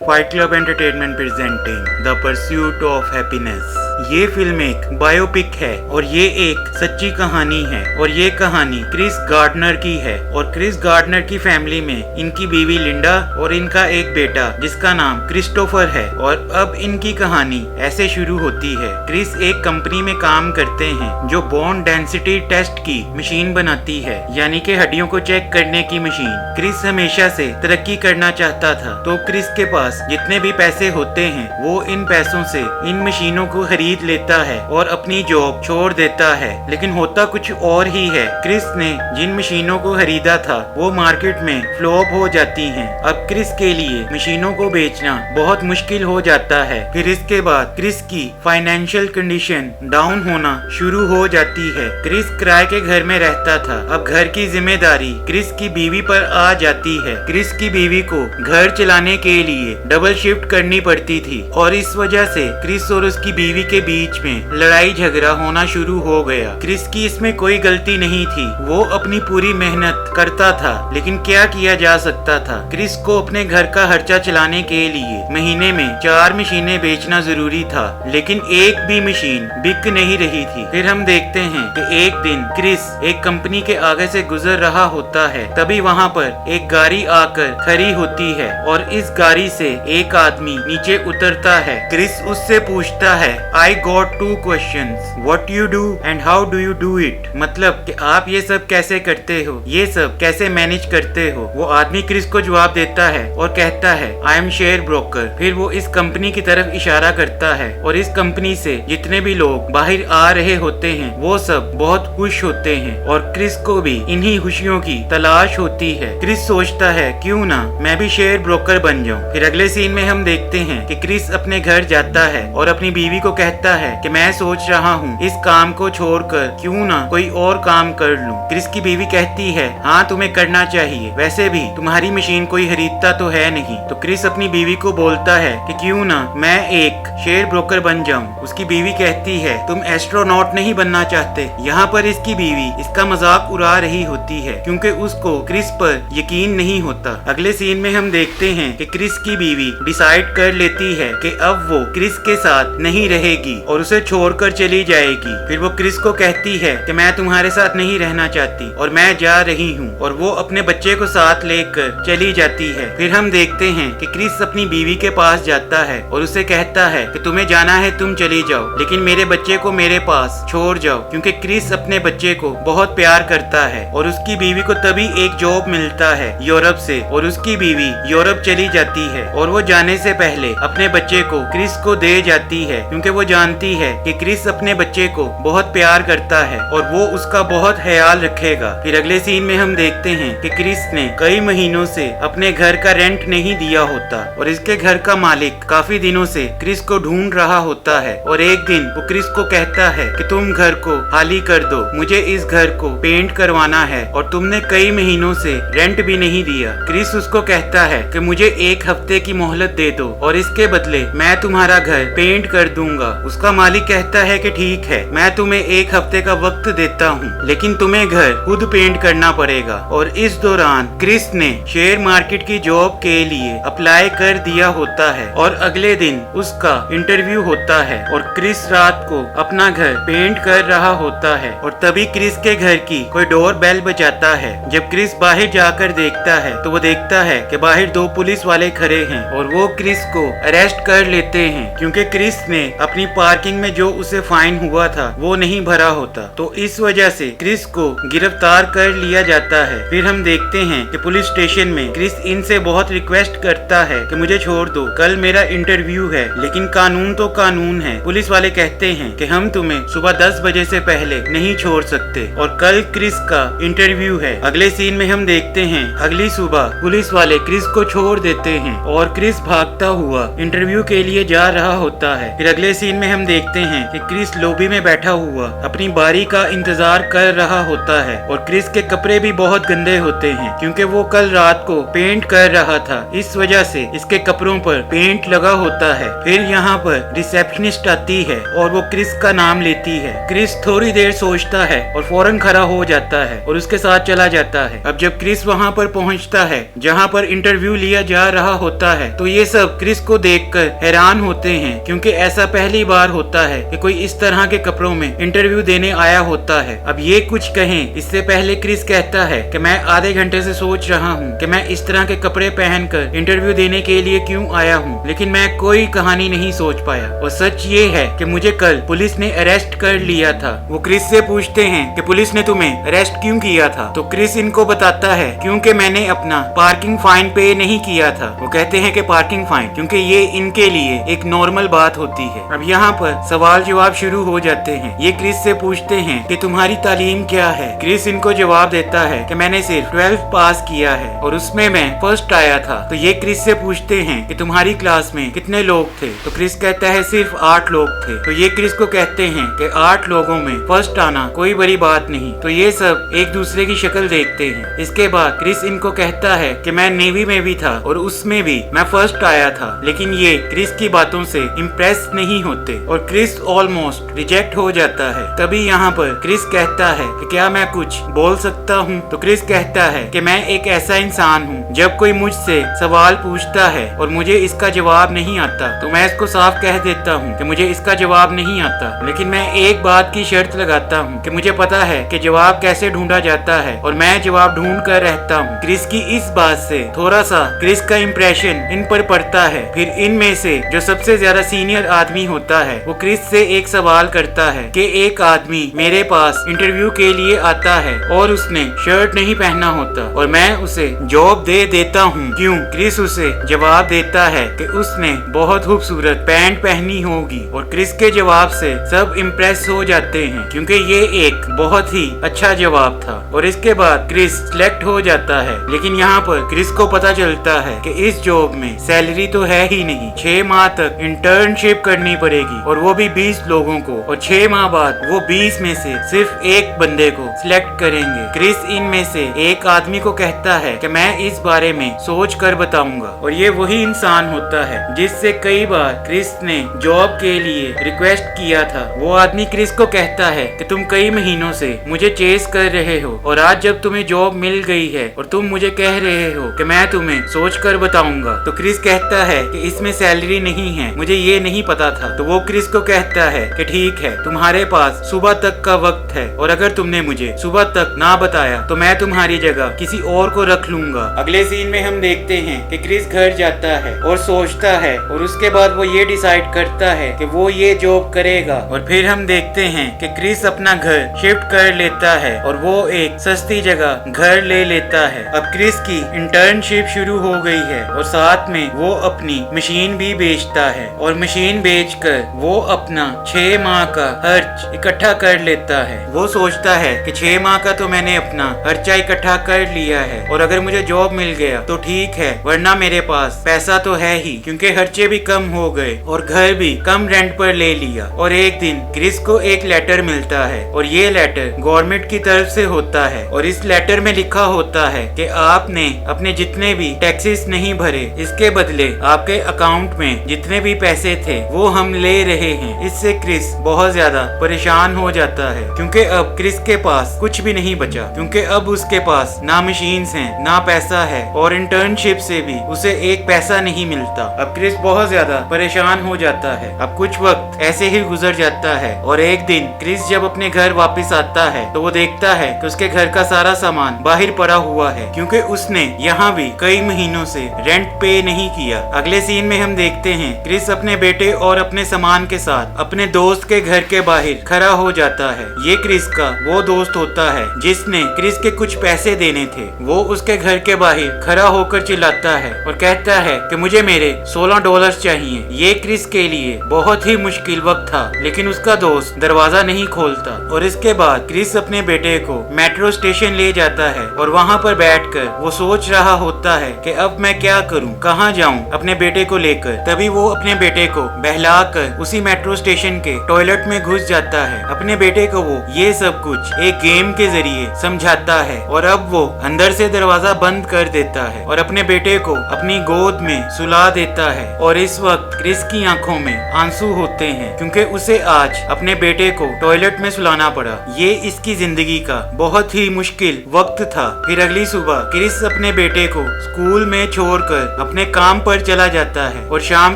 Fight club entertainment presenting the pursuit of happiness. ये film एक biopic है और ये एक सच्ची कहानी है और ये कहानी क्रिस गार्डनर की है और क्रिस गार्डनर की फैमिली में इनकी बीवी लिंडा और इनका एक बेटा जिसका नाम क्रिस्टोफर है। और अब इनकी कहानी ऐसे शुरू होती है। क्रिस एक कंपनी में काम करते हैं जो बोन डेंसिटी टेस्ट की मशीन बनाती है, यानी कि हड्डियों को चेक करने की मशीन। क्रिस हमेशा से तरक्की करना चाहता था, तो क्रिस के पास जितने भी पैसे होते हैं वो इन पैसों से इन मशीनों को खरीद लेता है और अपनी जॉब छोड़ देता है। लेकिन होता कुछ और ही है। क्रिस ने जिन मशीनों को खरीदा था वो मार्केट में फ्लॉप हो जाती हैं। अब क्रिस के लिए मशीनों को बेचना बहुत मुश्किल हो जाता है। फिर इसके बाद क्रिस की फाइनेंशियल कंडीशन डाउन होना शुरू हो जाती है। क्रिस किराए के घर में रहता था। अब घर की जिम्मेदारी क्रिस की बीवी पर आ जाती है। क्रिस की बीवी को घर चलाने के लिए डबल शिफ्ट करनी पड़ती थी और इस वजह से क्रिस और उसकी बीवी के बीच में लड़ाई झगड़ा होना शुरू हो गया। क्रिस की इसमें कोई गलती नहीं थी, वो अपनी पूरी मेहनत करता था, लेकिन क्या किया जा सकता था। क्रिस को अपने घर का खर्चा चलाने के लिए महीने में 4 मशीनें बेचना जरूरी था, लेकिन एक भी मशीन बिक नहीं रही थी। फिर हम देखते हैं कि एक दिन क्रिस एक कंपनी के आगे से गुजर रहा होता है, तभी वहाँ पर एक गाड़ी आकर खड़ी होती है और इस गाड़ी से एक आदमी नीचे उतरता है। क्रिस उससे पूछता है, I got 2 questions. What you do and how do you do it? मतलब कि आप ये सब कैसे करते हो, ये सब कैसे मैनेज करते हो। वो आदमी क्रिस को जवाब देता है और कहता है, I am शेयर ब्रोकर। फिर वो इस कंपनी की तरफ इशारा करता है और इस कंपनी से जितने भी लोग बाहर आ रहे होते हैं वो सब बहुत खुश होते हैं और क्रिस को भी इन्हीं खुशियों की तलाश होती है। क्रिस सोचता है क्यों ना मैं भी शेयर ब्रोकर बन जाऊं। फिर अगले सीन में हम देखते हैं कि क्रिस अपने घर जाता है और अपनी बीवी को कहता है कि मैं सोच रहा हूँ इस काम को छोड़कर क्यों ना कोई और काम कर लूं। क्रिस की बीवी कहती है, हाँ तुम्हें करना चाहिए, वैसे भी तुम्हारी मशीन कोई खरीदता तो है नहीं। तो क्रिस अपनी बीवी को बोलता है कि क्यों ना मैं एक शेयर ब्रोकर बन जाऊं। उसकी बीवी कहती है, तुम एस्ट्रोनॉट नहीं बनना चाहते। यहाँ पर इसकी बीवी इसका मजाक उड़ा रही होती है क्योंकि उसको क्रिस पर यकीन नहीं होता। अगले सीन में हम देखते हैं कि क्रिस की बीवी डिसाइड कर लेती है कि अब वो क्रिस के साथ नहीं रहेगी और उसे छोड़कर चली जाएगी। फिर वो क्रिस को कहती है कि मैं तुम्हारे साथ नहीं रहना चाहती और मैं जा रही हूँ, और वो अपने बच्चे को साथ लेकर चली जाती है। फिर हम देखते हैं कि क्रिस अपनी बीवी के पास जाता है और उसे कहता है कि तुम्हें जाना है तुम चली जाओ, लेकिन मेरे बच्चे को मेरे पास छोड़ जाओ, क्योंकि क्रिस अपने बच्चे को बहुत प्यार करता है। और उसकी बीवी को तभी एक जॉब मिलता है यूरोप से और उसकी बीवी यूरोप चली जाती है और वो जाने से पहले अपने बच्चे को क्रिस को दे जाती है, क्योंकि वो जानती है कि क्रिस अपने बच्चे को बहुत प्यार करता है और वो उसका बहुत ख्याल रखेगा। फिर अगले सीन में हम देखते हैं कि क्रिस ने कई महीनों से अपने घर का रेंट नहीं दिया होता और इसके घर का मालिक काफी दिनों से क्रिस को ढूंढ रहा होता है। और एक दिन वो क्रिस को कहता है कि तुम घर को खाली कर दो, मुझे इस घर को पेंट करवाना है और तुमने कई महीनों से रेंट भी नहीं दिया। क्रिस उसको कहता है कि मुझे 1 हफ्ते की मोहलत दे दो और इसके बदले मैं तुम्हारा घर पेंट कर दूंगा। उसका मालिक कहता है कि ठीक है, मैं तुम्हें 1 हफ्ते का वक्त देता हूँ, लेकिन तुम्हें घर खुद पेंट करना पड़ेगा। और इस दौरान क्रिस ने शेयर मार्केट की जॉब के लिए अप्लाई कर दिया होता है और अगले दिन उसका इंटरव्यू होता है और क्रिस रात को अपना घर पेंट कर रहा होता है और तभी क्रिस के घर की कोई डोर बेल बजाता है। जब क्रिस बाहर जाकर देखता है तो वो देखता है कि बाहर 2 पुलिस वाले खड़े हैं और वो क्रिस को अरेस्ट कर लेते हैं क्योंकि क्रिस ने अपनी पार्किंग में जो उसे फाइन हुआ था वो नहीं भरा होता। तो इस वजह से क्रिस को गिरफ्तार कर लिया जाता है। फिर हम देखते हैं कि पुलिस स्टेशन में क्रिस इनसे बहुत रिक्वेस्ट करता है कि मुझे छोड़ दो, कल मेरा इंटरव्यू है। लेकिन कानून तो कानून है। पुलिस वाले कहते हैं कि हम तुम्हें सुबह 10 बजे से पहले नहीं छोड़ सकते और कल क्रिस का इंटरव्यू है। अगले सीन में हम देखते हैं अगली सुबह पुलिस वाले क्रिस को छोड़ देते हैं और क्रिस भागता हुआ इंटरव्यू के लिए जा रहा होता है। फिर अगले सीन में हम देखते हैं कि क्रिस लॉबी में बैठा हुआ अपनी बारी का इंतजार कर रहा होता है और क्रिस के कपड़े भी बहुत गंदे होते हैं क्योंकि वो कल रात को पेंट कर रहा था, इस वजह से इसके कपड़ों पर पेंट लगा होता है। फिर यहाँ पर रिसेप्शनिस्ट आती है और वो क्रिस का नाम लेती है। क्रिस थोड़ी देर सोचता है और फौरन खड़ा हो जाता है और उसके साथ चला जाता है। अब जब क्रिस वहाँ पर पहुँचता है जहाँ पर इंटरव्यू लिया जा रहा होता है तो ये सब क्रिस को देखकर हैरान होते हैं क्योंकि ऐसा पहली बार होता है कि कोई इस तरह के कपड़ों में इंटरव्यू देने आया होता है। अब ये कुछ कहें इससे पहले क्रिस कहता है कि मैं आधे घंटे से सोच रहा हूँ कि मैं इस तरह के कपड़े पहनकर इंटरव्यू देने के लिए क्यों आया हूँ, लेकिन मैं कोई कहानी नहीं सोच पाया। और सच ये है कि मुझे कल पुलिस ने अरेस्ट कर लिया था। वो क्रिस से पूछते हैं कि पुलिस ने तुम्हें अरेस्ट क्यों किया था, तो क्रिस इनको बताता है क्योंकि मैंने अपना पार्किंग फाइन पे नहीं किया था। वो कहते हैं कि पार्किंग फाइन, क्योंकि ये इनके लिए एक नॉर्मल बात होती है। अब यहाँ पर सवाल जवाब शुरू हो जाते हैं। ये क्रिस से पूछते हैं कि तुम्हारी तालीम क्या है। क्रिस इनको जवाब देता है कि मैंने सिर्फ 12 पास किया है और उसमें मैं फर्स्ट आया था। तो ये क्रिस से पूछते हैं कि तुम्हारी क्लास में कितने लोग थे, तो क्रिस कहता है सिर्फ 8 लोग थे। तो ये क्रिस को कहते हैं कि 8 लोगों में फर्स्ट आना कोई बड़ी बात नहीं। तो ये सब एक दूसरे की शक्ल देखते हैं। इसके बाद क्रिस इनको कहता है कि मैं नेवी में भी था और उसमें भी मैं फर्स्ट आया था, लेकिन ये क्रिस की बातों से इम्प्रेस नहीं होते और क्रिस ऑलमोस्ट रिजेक्ट हो जाता है। तभी यहाँ पर क्रिस कहता है कि क्या मैं कुछ बोल सकता हूँ, तो क्रिस कहता है कि मैं एक ऐसा इंसान हूँ जब कोई मुझसे सवाल पूछता है और मुझे इसका जवाब नहीं आता तो मैं इसको साफ कह देता हूँ कि मुझे इसका जवाब नहीं आता, लेकिन मैं एक बात की शर्त लगाता हूँ कि मुझे पता है कि जवाब कैसे ढूंढा जाता है और मैं जवाब ढूंढ कर रहता हूँ। क्रिस की इस बात से थोड़ा सा क्रिस का इम्प्रेशन इन पर पड़ता है। फिर इनमें से जो सबसे ज्यादा सीनियर आदमी होता है वो क्रिस से एक सवाल करता है कि एक आदमी मेरे पास इंटरव्यू के लिए आता है और उसने शर्ट नहीं पहना होता और मैं उसे जॉब दे देता हूँ, क्यों? क्रिस उसे जवाब देता है कि उसने बहुत खूबसूरत पैंट पहनी होगी और क्रिस के जवाब से सब इम्प्रेस हो जाते हैं क्योंकि ये एक बहुत ही अच्छा जवाब था। और इसके बाद क्रिस सिलेक्ट हो जाता है, लेकिन यहाँ पर क्रिस को पता चलता है कि इस जॉब में सैलरी तो है ही नहीं। 6 माह तक इंटर्नशिप करनी पड़ेगी और वो भी 20 लोगों को, और 6 माह बाद वो 20 में से सिर्फ एक बंदे को सिलेक्ट करेंगे। क्रिस इनमें से एक आदमी को कहता है कि मैं इस बारे में सोच कर बताऊंगा और ये वही इंसान होता है जिससे कई बार क्रिस ने जॉब के लिए रिक्वेस्ट किया था। वो आदमी क्रिस को कहता है कि तुम कई महीनों से मुझे चेस कर रहे हो और आज जब तुम्हें जॉब मिल गई है और तुम मुझे कह रहे हो कि मैं तुम्हें सोच कर बताऊंगा, तो क्रिस कहता है कि इसमें सैलरी नहीं है, मुझे ये नहीं पता था। तो वो क्रिस को कहता है कि ठीक है, तुम्हारे पास सुबह तक का वक्त है और अगर तुमने मुझे सुबह तक ना बताया तो मैं तुम्हारी जगह किसी और को रख लूंगा। अगले सीन में हम देखते हैं कि क्रिस घर जाता है और सोचता है और उसके बाद वो ये डिसाइड करता है कि वो ये जॉब करेगा। और फिर हम देखते हैं कि क्रिस अपना घर शिफ्ट कर लेता है और वो एक सस्ती जगह घर ले लेता है। अब क्रिस की इंटर्नशिप शुरू हो गई है और साथ में वो अपनी मशीन भी बेचता है और मशीन बेचकर वो अपना 6 माह का खर्च इकट्ठा कर लेता है। वो सोचता है कि 6 माह का तो मैंने अपना खर्चा इकट्ठा कर लिया है और अगर मुझे जॉब मिल गया तो ठीक है, वरना मेरे पास पैसा तो है ही क्योंकि खर्चे भी कम हो गए और घर भी कम रेंट पर ले लिया। और एक दिन क्रिस को एक लेटर मिलता है और ये लेटर गवर्नमेंट की तरफ से होता है और इस लेटर में लिखा होता है कि आपने अपने जितने भी टैक्सेस नहीं भरे, इसके बदले आपके अकाउंट में जितने भी पैसे थे वो हम ले रहे हैं। इससे क्रिस बहुत ज्यादा परेशान हो जाता है क्योंकि अब क्रिस के पास कुछ भी नहीं बचा, क्योंकि अब उसके पास ना मशीन्स हैं ना पैसा है और इंटर्नशिप से भी उसे एक पैसा नहीं मिलता। अब क्रिस बहुत ज्यादा परेशान हो जाता है। अब कुछ वक्त ऐसे ही गुजर जाता है और एक दिन क्रिस जब अपने घर वापस आता है तो वो देखता है कि उसके घर का सारा सामान बाहर पड़ा हुआ है क्योंकि उसने यहाँ भी कई महीनों से रेंट पे नहीं किया। अगले सीन में हम देखते हैं क्रिस अपने बेटे और अपने सामान के साथ अपने दोस्त के घर के बाहर खड़ा हो जाता है। ये क्रिस का वो दोस्त होता है जिसने क्रिस के कुछ पैसे देने थे। वो उसके घर के बाहर खड़ा होकर चिल्लाता है और कहता है कि मुझे मेरे $16 चाहिए। ये क्रिस के लिए बहुत ही मुश्किल वक्त था, लेकिन उसका दोस्त दरवाजा नहीं खोलता और इसके बाद क्रिस अपने बेटे को मेट्रो स्टेशन ले जाता है और वहाँ पर बैठकर वो सोच रहा होता है कि अब मैं क्या करूँ, कहाँ जाऊँ अपने बेटे को लेकर। तभी वो अपने बेटे को बहलाकर पर उसी मेट्रो स्टेशन के टॉयलेट में घुस जाता है। अपने बेटे को वो ये सब कुछ एक गेम के जरिए समझाता है और अब वो अंदर से दरवाजा बंद कर देता है और अपने बेटे को अपनी गोद में सुला देता है। और इस वक्त क्रिस की आंखों में आंसू होते हैं क्योंकि उसे आज अपने बेटे को टॉयलेट में सुलाना पड़ा। ये इसकी जिंदगी का बहुत ही मुश्किल वक्त था। फिर अगली सुबह क्रिस अपने बेटे को स्कूल में छोड़कर अपने काम पर चला जाता है और शाम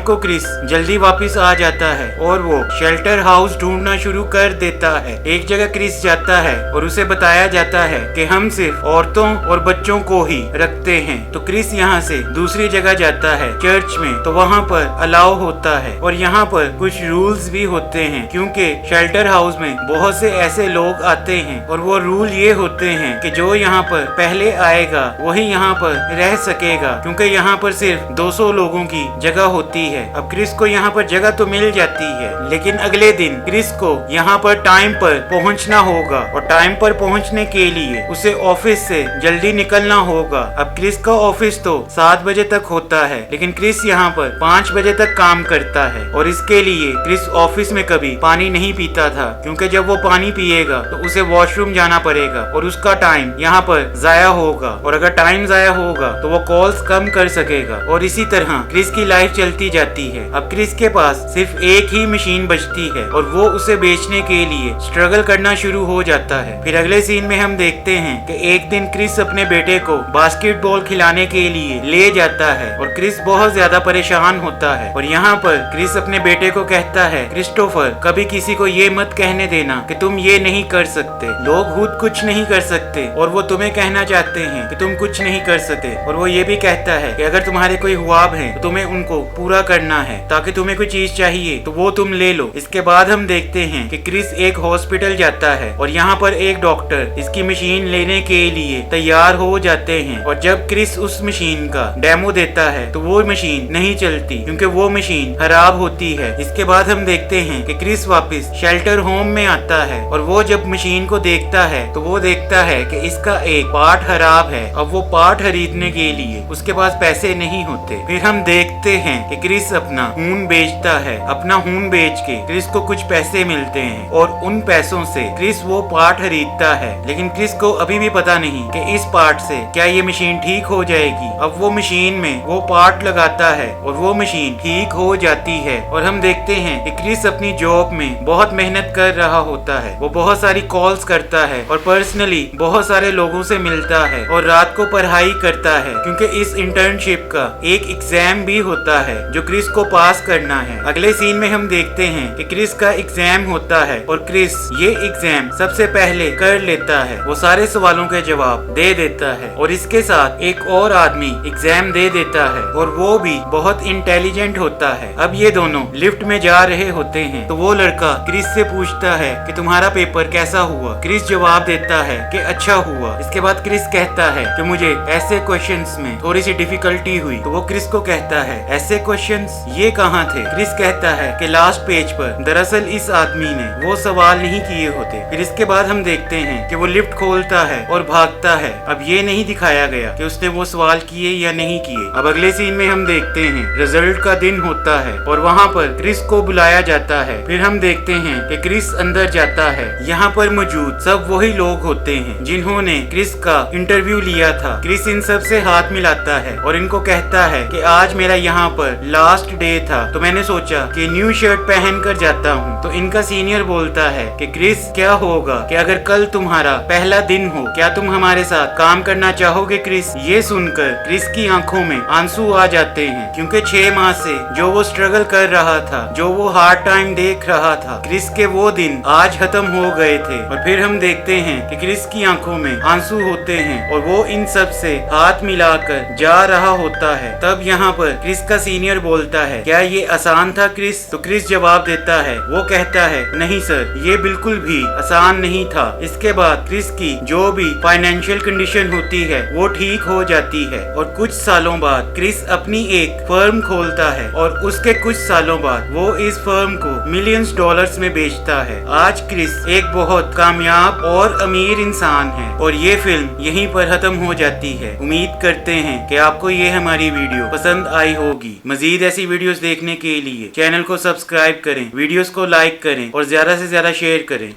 को क्रिस जल्दी वापस आ जाता है और वो शेल्टर हाउस ढूंढना शुरू कर देता है। एक जगह क्रिस जाता है और उसे बताया जाता है कि हम सिर्फ औरतों और बच्चों को ही रखते हैं। तो क्रिस यहाँ से दूसरी जगह जाता है चर्च में, तो वहाँ पर अलाउ होता है और यहाँ पर कुछ रूल्स भी होते हैं क्योंकि शेल्टर हाउस में बहुत से ऐसे लोग आते हैं और वो रूल ये होते हैं कि जो यहाँ पर पहले आएगा वही यहाँ पर रह सकेगा क्योंकि यहाँ पर सिर्फ 200 लोगों की जगह होती है। अब क्रिस को यहाँ पर जगह तो मिल जाती है लेकिन अगले दिन क्रिस को यहाँ पर टाइम पर पहुँचना होगा और टाइम पर पहुँचने के लिए उसे ऑफिस से जल्दी निकलना होगा। अब क्रिस का ऑफिस तो 7 बजे तक होता है लेकिन क्रिस यहाँ पर 5 बजे तक काम करता है और इसके लिए क्रिस ऑफिस में कभी पानी नहीं पीता था क्योंकि जब वो पानी पिएगा तो उसे वॉशरूम जाना पड़ेगा और उसका टाइम यहाँ पर जाया होगा और अगर टाइम जाया होगा तो वो कॉल्स कम कर सकेगा और इसी तरह क्रिस की लाइफ चलती जाती है। अब क्रिस के पास सिर्फ एक ही मशीन बचती है और वो उसे बेचने के लिए स्ट्रगल करना शुरू हो जाता है। फिर अगले सीन में हम देखते हैं कि एक दिन क्रिस अपने बेटे को बास्केटबॉल खिलाने के लिए ले जाता है और क्रिस बहुत ज्यादा परेशान होता है और यहाँ पर क्रिस अपने बेटे को कहता है, क्रिस्टोफर कभी किसी को ये मत कहने देना कि तुम ये नहीं कर सकते। लोग खुद कुछ नहीं कर सकते और वो तुम्हें कहना चाहते हैं कि तुम कुछ नहीं कर सकते। और वो ये भी कहता है कि अगर तुम्हारे कोई ख्वाब हैं तो तुम्हें उनको पूरा करना है, ताकि तुम्हें कोई चीज चाहिए तो वो तुम ले लो। इसके बाद हम देखते हैं कि क्रिस एक हॉस्पिटल जाता है और यहाँ पर एक डॉक्टर इसकी मशीन लेने के लिए तैयार हो जाते हैं और जब क्रिस उस मशीन का डेमो देता है तो वो मशीन नहीं चलती क्योंकि वो मशीन खराब होती है। इसके बाद हम देखते हैं कि क्रिस वापस शेल्टर होम में आता है और वो जब मशीन को देखता है तो वो देखता है कि इसका एक पार्ट खराब है। अब वो पार्ट खरीदने के लिए उसके पास पैसे नहीं होते। फिर हम देखते हैं कि क्रिस अपना खून बेचता है। अपना खून बेच के क्रिस को कुछ पैसे मिलते हैं और उन पैसों से क्रिस वो पार्ट खरीदता है लेकिन क्रिस को अभी भी पता नहीं कि इस पार्ट से क्या ये मशीन ठीक हो जाएगी। अब वो मशीन में वो पार्ट लगाता है और वो मशीन ठीक हो जाती है और हम देखते हैं कि क्रिस अपनी जॉब में बहुत मेहनत कर रहा होता है। वो बहुत सारी कॉल्स करता है और पर्सनली बहुत सारे लोगों से मिलता है और रात को पढ़ाई करता है क्योंकि इस इंटर्नशिप का एक एग्जाम भी होता है जो क्रिस को पास करना है। अगले सीन में हम देखते हैं कि क्रिस का एग्जाम होता है और क्रिस ये एग्जाम सबसे पहले कर लेता है। वो सारे सवालों के जवाब दे देता है और इसके साथ एक और आदमी एग्जाम दे देता है और वो भी बहुत इंटेलिजेंट होता है। अब ये दोनों लिफ्ट में जा रहे होते हैं तो वो लड़का क्रिस से पूछता है कि तुम्हारा पेपर कैसा हुआ। क्रिस जवाब देता है कि अच्छा हुआ। इसके बाद क्रिस कहता है कि मुझे ऐसे क्वेश्चंस में थोड़ी सी डिफिकल्टी हुई। तो वो क्रिस को कहता है ऐसे क्वेश्चंस ये कहाँ थे। क्रिस कहता है कि लास्ट पेज पर। दरअसल इस आदमी ने वो सवाल नहीं किए होते। फिर इसके बाद हम देखते हैं कि वो लिफ्ट खोलता है और भागता है। अब ये नहीं दिखाया गया कि उसने वो सवाल किए या नहीं किए। अब अगले सीन में हम देखते हैं रिजल्ट का दिन होता है और वहाँ पर क्रिस को बुलाया जाता है। फिर हम देखते हैं कि क्रिस अंदर जाता है। यहाँ पर मौजूद सब वही लोग होते हैं जिन्होंने क्रिस का इंटरव्यू लिया था। क्रिस इन सब से हाथ मिलाता है और इनको कहता है कि आज मेरा यहाँ पर लास्ट डे था तो मैंने सोचा कि न्यू शर्ट पहन कर जाता हूँ। तो इनका सीनियर बोलता है कि क्रिस क्या होगा कि अगर कल तुम्हारा पहला दिन हो, क्या तुम हमारे साथ काम करना चाहोगे क्रिस। ये सुनकर क्रिस की आंखों में आंसू आ जाते हैं क्योंकि 6 माह से जो वो स्ट्रगल कर रहा था, जो वो हार्ड टाइम देख रहा था, क्रिस के वो दिन आज खत्म हो गए थे। और फिर हम देखते हैं कि क्रिस की आंखों में आंसू होते हैं और वो इन सब से हाथ मिलाकर जा रहा होता है। तब यहाँ पर क्रिस का सीनियर बोलता है क्या ये आसान था क्रिस। तो क्रिस जवाब देता है, वो कहता है नहीं सर, ये बिल्कुल भी आसान नहीं था। इसके बाद क्रिस की जो भी फाइनेंशियल कंडीशन होती है वो ठीक हो जाती है और कुछ सालों बाद क्रिस अपनी एक फर्म खोलता है और उसके कुछ सालों बाद वो इस फर्म को मिलियंस डॉलर्स में बेचता है। आज क्रिस एक बहुत कामयाब और अमीर इंसान है और ये फिल्म यहीं पर खत्म हो जाती है। उम्मीद करते हैं कि आपको ये हमारी वीडियो पसंद आई होगी। मजीद ऐसी वीडियोस देखने के लिए चैनल चैनल को सब्सक्राइब करें, वीडियोस को लाइक करें और ज्यादा से ज्यादा शेयर करें।